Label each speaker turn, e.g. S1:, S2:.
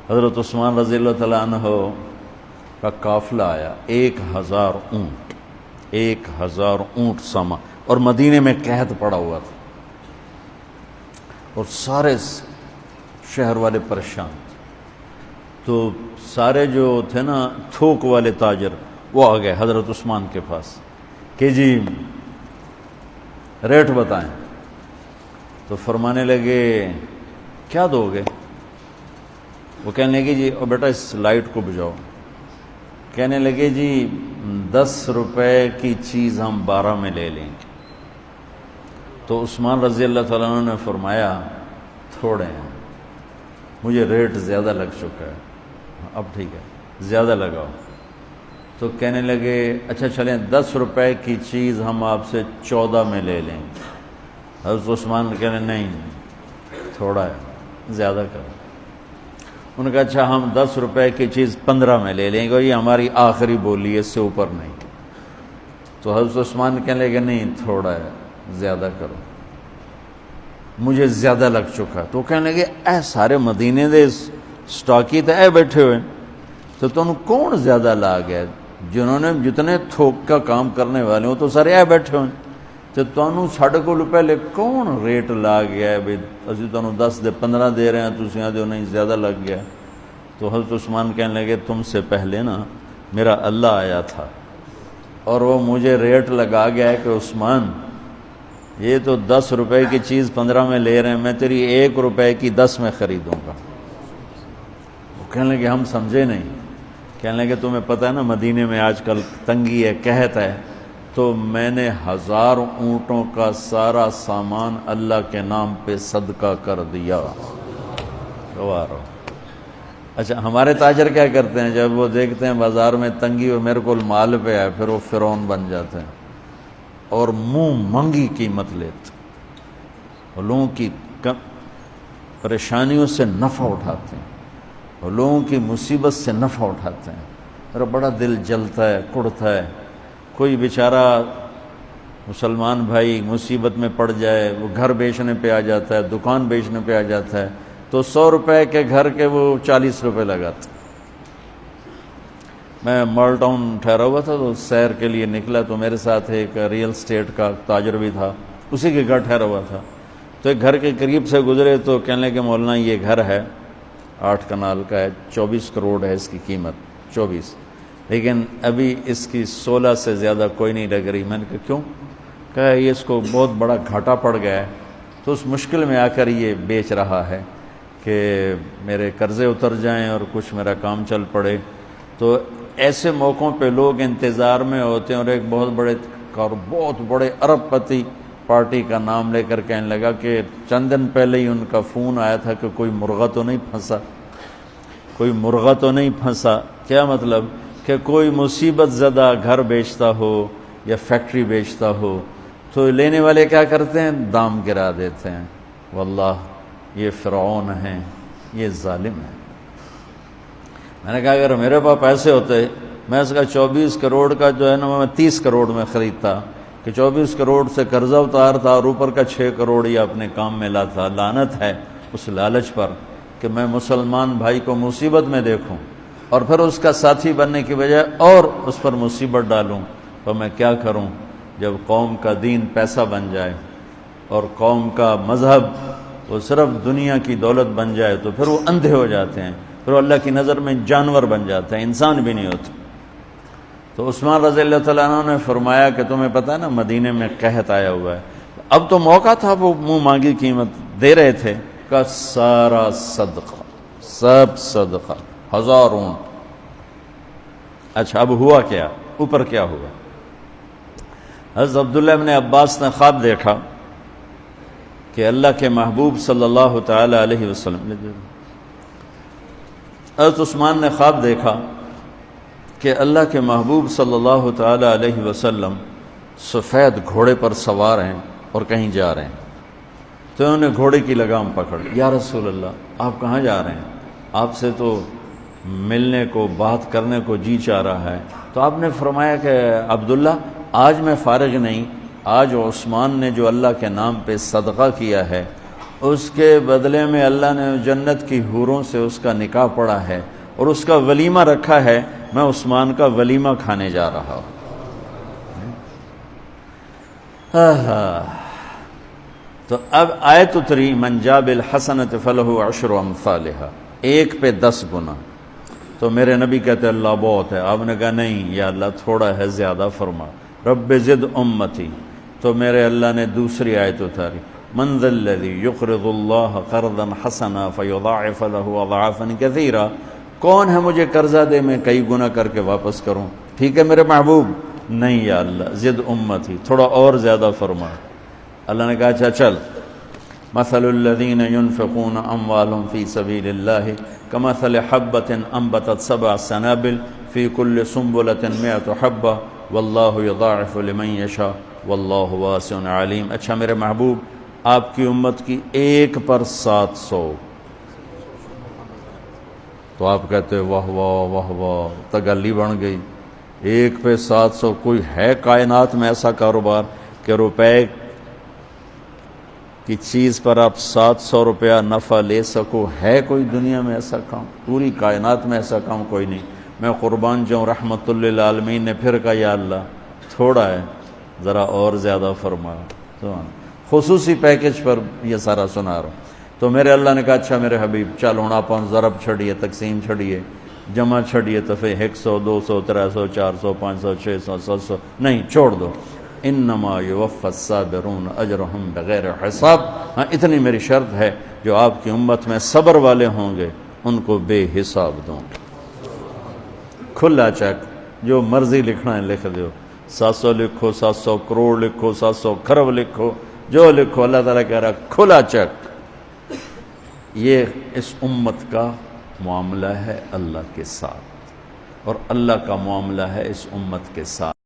S1: حضرت عثمان رضی اللہ تعالیٰ عنہ کا قافلہ آیا، 1000 اونٹ، 1000 اونٹ سامان، اور مدینے میں قحط پڑا ہوا تھا اور سارے شہر والے پریشان تھے۔ تو سارے جو تھے نا تھوک والے تاجر، وہ آ گئے حضرت عثمان کے پاس کہ جی ریٹ بتائیں۔ تو فرمانے لگے کیا دو گے؟ وہ کہنے لگے جی اور بیٹا اس لائٹ کو بجھاؤ۔ کہنے لگے جی 10 روپے کی چیز ہم 12 میں لے لیں گے۔ تو عثمان رضی اللہ تعالیٰ عنہ نے فرمایا تھوڑے ہیں، مجھے ریٹ زیادہ لگ چکا ہے، اب ٹھیک ہے زیادہ لگاؤ۔ تو کہنے لگے اچھا چلیں 10 روپے کی چیز ہم آپ سے 14 میں لے لیں گے۔ حضرت عثمان کہنے نہیں تھوڑا ہے زیادہ کرو۔ انہوں نے کہا اچھا ہم 10 روپے کی چیز 15 میں لے لیں گے، یہ ہماری آخری بولی ہے، اس سے اوپر نہیں۔ تو حضرت عثمان کہنے لگے نہیں تھوڑا ہے زیادہ کرو، مجھے زیادہ لگ چکا۔ تو کہنے لگے اے سارے مدینے دے سٹاکی تے اے بیٹھے ہوئے، تو تم کون زیادہ لا گیا؟ جنہوں نے جتنے تھوک کا کام کرنے والے ہوں تو سارے اے بیٹھے ہوئے، تو تمہیں ساڑھے کو پہلے کون ریٹ لا گیا ہے؟ بھائی اسی تمہیں 10 دے 15 دے رہے ہیں، تسی آدھے ہو نہیں زیادہ لگ گیا۔ تو حضرت عثمان کہنے لگے تم سے پہلے نا میرا اللہ آیا تھا اور وہ مجھے ریٹ لگا گیا ہے کہ عثمان یہ تو 10 روپے کی چیز 15 میں لے رہے ہیں، میں تیری 1 روپے کی 10 میں خریدوں گا۔ وہ کہنے لگے ہم سمجھے نہیں۔ کہنے لگے تمہیں پتہ ہے نا مدینے میں آج کل تنگی ہے، قحط ہے، تو میں نے 1000 اونٹوں کا سارا سامان اللہ کے نام پہ صدقہ کر دیا۔ گوار ہو۔ اچھا ہمارے تاجر کیا کرتے ہیں؟ جب وہ دیکھتے ہیں بازار میں تنگی اور میرے کو مال پہ ہے، پھر وہ فرعون بن جاتے ہیں اور منہ منگی قیمت لیتے اور لوگوں کی پریشانیوں سے نفع اٹھاتے ہیں اور لوگوں کی مصیبت سے نفع اٹھاتے ہیں۔ میرا بڑا دل جلتا ہے، کڑتا ہے۔ کوئی بیچارہ مسلمان بھائی مصیبت میں پڑ جائے، وہ گھر بیچنے پہ آ جاتا ہے، دکان بیچنے پہ آ جاتا ہے، تو 100 روپے کے گھر کے وہ 40 روپے لگاتا۔ میں مال ٹاؤن ٹھہرا ہوا تھا تو سیر کے لیے نکلا، تو میرے ساتھ ایک ریئل اسٹیٹ کا تاجر بھی تھا، اسی کے گھر ٹھہرا ہوا تھا۔ تو ایک گھر کے قریب سے گزرے تو کہنے لگے مولانا یہ گھر ہے 8 کنال کا ہے، 24 کروڑ ہے اس کی قیمت، 24، لیکن ابھی اس کی 16 سے زیادہ کوئی نہیں لگ رہی۔ میں نے کہا کیوں؟ کہا یہ اس کو بہت بڑا گھاٹا پڑ گیا ہے، تو اس مشکل میں آ کر یہ بیچ رہا ہے کہ میرے قرضے اتر جائیں اور کچھ میرا کام چل پڑے۔ تو ایسے موقعوں پہ لوگ انتظار میں ہوتے ہیں، اور ایک بہت بڑے ارب پتی پارٹی کا نام لے کر کہنے لگا کہ چند دن پہلے ہی ان کا فون آیا تھا کہ کوئی مرغہ تو نہیں پھنسا، کوئی مرغہ تو نہیں پھنسا۔ کیا مطلب؟ کہ کوئی مصیبت زدہ گھر بیچتا ہو یا فیکٹری بیچتا ہو تو لینے والے کیا کرتے ہیں؟ دام گرا دیتے ہیں۔ واللہ یہ فرعون ہیں، یہ ظالم ہیں۔ میں نے کہا اگر میرے پاس پیسے ہوتے میں اس کا 24 کروڑ کا جو ہے نا میں 30 کروڑ میں خریدتا، کہ 24 کروڑ سے قرضہ اتارتا اور اوپر کا 6 کروڑ ہی اپنے کام میں لاتا۔ لعنت ہے اس لالچ پر کہ میں مسلمان بھائی کو مصیبت میں دیکھوں اور پھر اس کا ساتھی بننے کی بجائے اور اس پر مصیبت ڈالوں۔ تو میں کیا کروں؟ جب قوم کا دین پیسہ بن جائے اور قوم کا مذہب وہ صرف دنیا کی دولت بن جائے تو پھر وہ اندھے ہو جاتے ہیں، پھر وہ اللہ کی نظر میں جانور بن جاتے ہیں، انسان بھی نہیں ہوتے۔ تو عثمان رضی اللہ تعالیٰ عنہ نے فرمایا کہ تمہیں پتہ ہے نا مدینے میں قحط آیا ہوا ہے، اب تو موقع تھا، وہ منہ مانگی قیمت دے رہے تھے، کا سارا صدقہ، سب صدقہ، 1000 اونٹ۔ اچھا اب ہوا کیا؟ اوپر کیا ہوا؟ حضرت عبداللہ ابن عباس نے خواب دیکھا کہ اللہ کے محبوب صلی اللہ تعالی علیہ وسلم، حضرت عثمان نے خواب دیکھا کہ اللہ کے محبوب صلی اللہ تعالی علیہ وسلم سفید گھوڑے پر سوار ہیں اور کہیں جا رہے ہیں۔ تو انہوں نے گھوڑے کی لگام پکڑ، یا رسول اللہ آپ کہاں جا رہے ہیں؟ آپ سے تو ملنے کو، بات کرنے کو جی چاہ رہا ہے۔ تو آپ نے فرمایا کہ عبداللہ آج میں فارغ نہیں، آج عثمان نے جو اللہ کے نام پہ صدقہ کیا ہے اس کے بدلے میں اللہ نے جنت کی حوروں سے اس کا نکاح پڑھا ہے اور اس کا ولیمہ رکھا ہے، میں عثمان کا ولیمہ کھانے جا رہا ہوں۔ تو اب آیت اتری من جاء بالحسنۃ فلہ عشر امثالھا، ایک پہ 10 گنا۔ تو میرے نبی کہتے اللہ بہت ہے، آپ نے کہا نہیں یا اللہ تھوڑا ہے، زیادہ فرما، رب زد امتی۔ تو میرے اللہ نے دوسری آیت اتاری من ذا الذی یقرض اللہ قرضا حسنا فیضاعف له اضعافا کثیرا، کون ہے مجھے قرضہ دے میں کئی گنا کر کے واپس کروں؟ ٹھیک ہے میرے محبوب، نہیں یا اللہ زد امتی، تھوڑا اور زیادہ فرما۔ اللہ نے کہا اچھا چل، مثل الذین ينفقون اموالهم فی سبیل اللہ کمثل حبۃ انبتت 7 سنابل فی کل سنبلۃ 100 حبۃ واللہ یضاعف لمن یشاء واللہ واسع علیم۔ اچھا میرے محبوب، آپ کی امت کی ایک پر 700، تو آپ کہتے واہ واہ واہ واہ، تگلی بن گئی، ایک پہ 700۔ کوئی ہے کائنات میں ایسا کاروبار کہ روپے کی چیز پر آپ 700 روپیہ نفع لے سکو؟ ہے کوئی دنیا میں ایسا کام؟ پوری کائنات میں ایسا کام کوئی نہیں۔ میں قربان جاؤں، رحمت للعالمین نے پھر کہا یا اللہ تھوڑا ہے، ذرا اور زیادہ فرما۔ خصوصی پیکج پر یہ سارا سنا رہا ہوں۔ تو میرے اللہ نے کہا اچھا میرے حبیب چل ہوں آپ ضرب چھڑیے، تقسیم چھڑیے، جمع چھڑیے، دفعے 100 200 300 400 500 600 700، نہیں چھوڑ دو، انما یوفی الصابرون اجرہم بغیر حساب۔ ہاں اتنی میری شرط ہے، جو آپ کی امت میں صبر والے ہوں گے ان کو بے حساب دوں گے۔ کھلا چیک، جو مرضی لکھنا ہے لکھ دو، 700 لکھو، 700 کروڑ لکھو، 700 کھرب لکھو، جو لکھو، اللہ تعالیٰ کہہ رہا کھلا چیک۔ یہ اس امت کا معاملہ ہے اللہ کے ساتھ، اور اللہ کا معاملہ ہے اس امت کے ساتھ۔